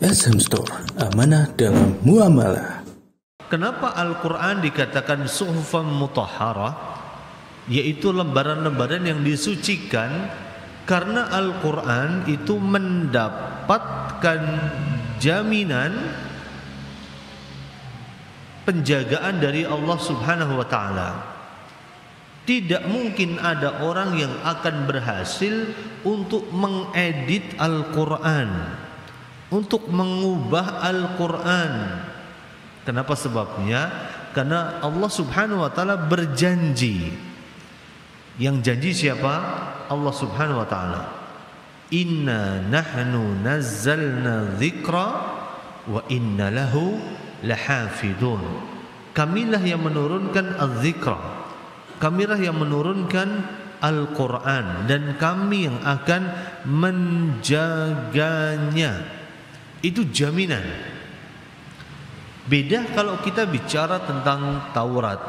SM Store, amanah dalam muamalah. Kenapa Al-Quran dikatakan suhufan mutahharah, yaitu lembaran-lembaran yang disucikan? Karena Al-Quran itu mendapatkan jaminan penjagaan dari Allah Subhanahu wa Ta'ala. Tidak mungkin ada orang yang akan berhasil untuk mengedit Al-Quran, untuk mengubah Al-Quran. Kenapa sebabnya? Karena Allah Subhanahu wa Ta'ala berjanji. Yang janji siapa? Allah Subhanahu wa Ta'ala. Inna nahnu nazzalna dzikra wa inna lahu lahafidun. Kamilah yang menurunkan az-dzikra, kamilah yang menurunkan Al-Quran, dan kami yang akan menjaganya. Itu jaminan. Beda kalau kita bicara tentang Taurat,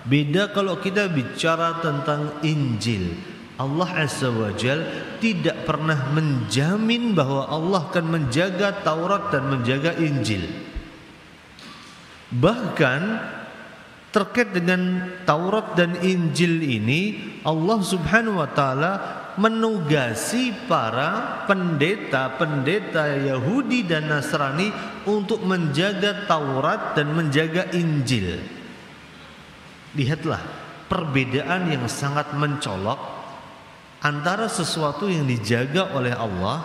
beda kalau kita bicara tentang Injil. Allah Azza wa Jal tidak pernah menjamin bahwa Allah akan menjaga Taurat dan menjaga Injil. Bahkan terkait dengan Taurat dan Injil ini, Allah Subhanahu wa Ta'ala menugasi para pendeta-pendeta Yahudi dan Nasrani untuk menjaga Taurat dan menjaga Injil. Lihatlah perbedaan yang sangat mencolok antara sesuatu yang dijaga oleh Allah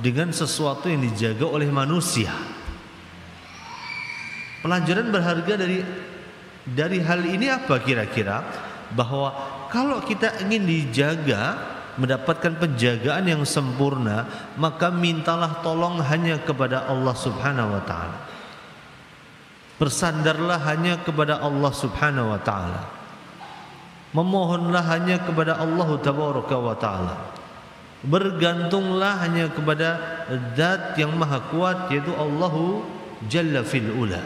dengan sesuatu yang dijaga oleh manusia. Pelajaran berharga dari hal ini apa kira-kira? Bahwa kalau kita ingin dijaga, mendapatkan penjagaan yang sempurna, maka mintalah tolong hanya kepada Allah Subhanahu wa Ta'ala. Bersandarlah hanya kepada Allah Subhanahu wa Ta'ala. Memohonlah hanya kepada Allah Tabaraka wa Ta'ala. Bergantunglah hanya kepada Zat yang maha kuat, yaitu Allahu Jalla fil Ula.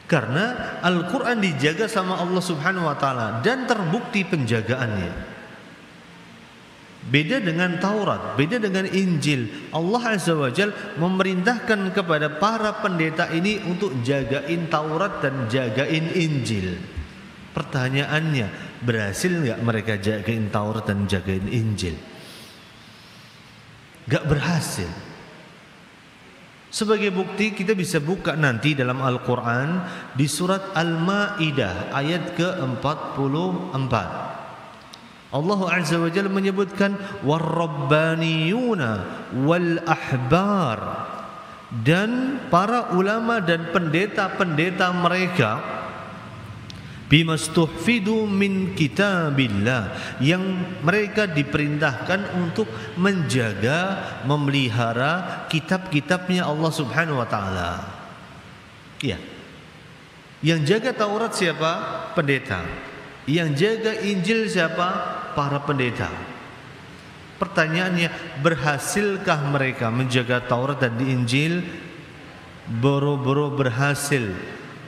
Karena Al-Quran dijaga sama Allah Subhanahu wa Ta'ala dan terbukti penjagaannya. Beda dengan Taurat, beda dengan Injil. Allah Azza wa Jal memerintahkan kepada para pendeta ini untuk jagain Taurat dan jagain Injil. Pertanyaannya, berhasil nggak mereka jagain Taurat dan jagain Injil? Gak berhasil. Sebagai bukti kita bisa buka nanti dalam Al-Quran di surat Al-Ma'idah ayat ke-44. Allah Azza wa Jalla menyebutkan warrabbaniyuna wal ahbar, dan para ulama dan pendeta-pendeta mereka bimastuhfidu min kitabillah, yang mereka diperintahkan untuk menjaga, memelihara kitab-kitabnya Allah Subhanahu wa Ta'ala. Ya. Yang jaga Taurat siapa? Pendeta. Yang jaga Injil siapa? Para pendeta. Pertanyaannya, berhasilkah mereka menjaga Taurat dan Injil? Boro-boro berhasil.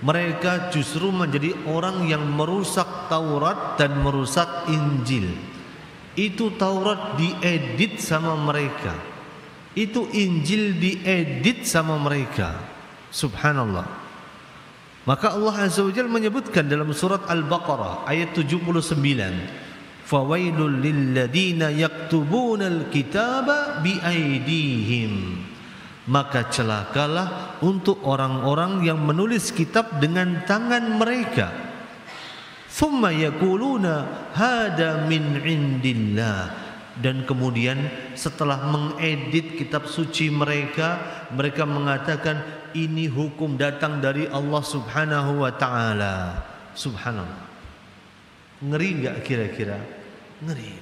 Mereka justru menjadi orang yang merusak Taurat dan merusak Injil. Itu Taurat diedit sama mereka, itu Injil diedit sama mereka. Subhanallah. Maka Allah Azza wa Jalla menyebutkan dalam surat Al-Baqarah ayat 79, fawailul lilladzina yaktubunal kitaba biaidihim, maka celakalah untuk orang-orang yang menulis kitab dengan tangan mereka. Thumma yaquluna hada min indillah, dan kemudian setelah mengedit kitab suci mereka, mereka mengatakan ini hukum datang dari Allah Subhanahu wa Ta'ala. Subhanallah. Ngeri enggak kira-kira? Ngeri.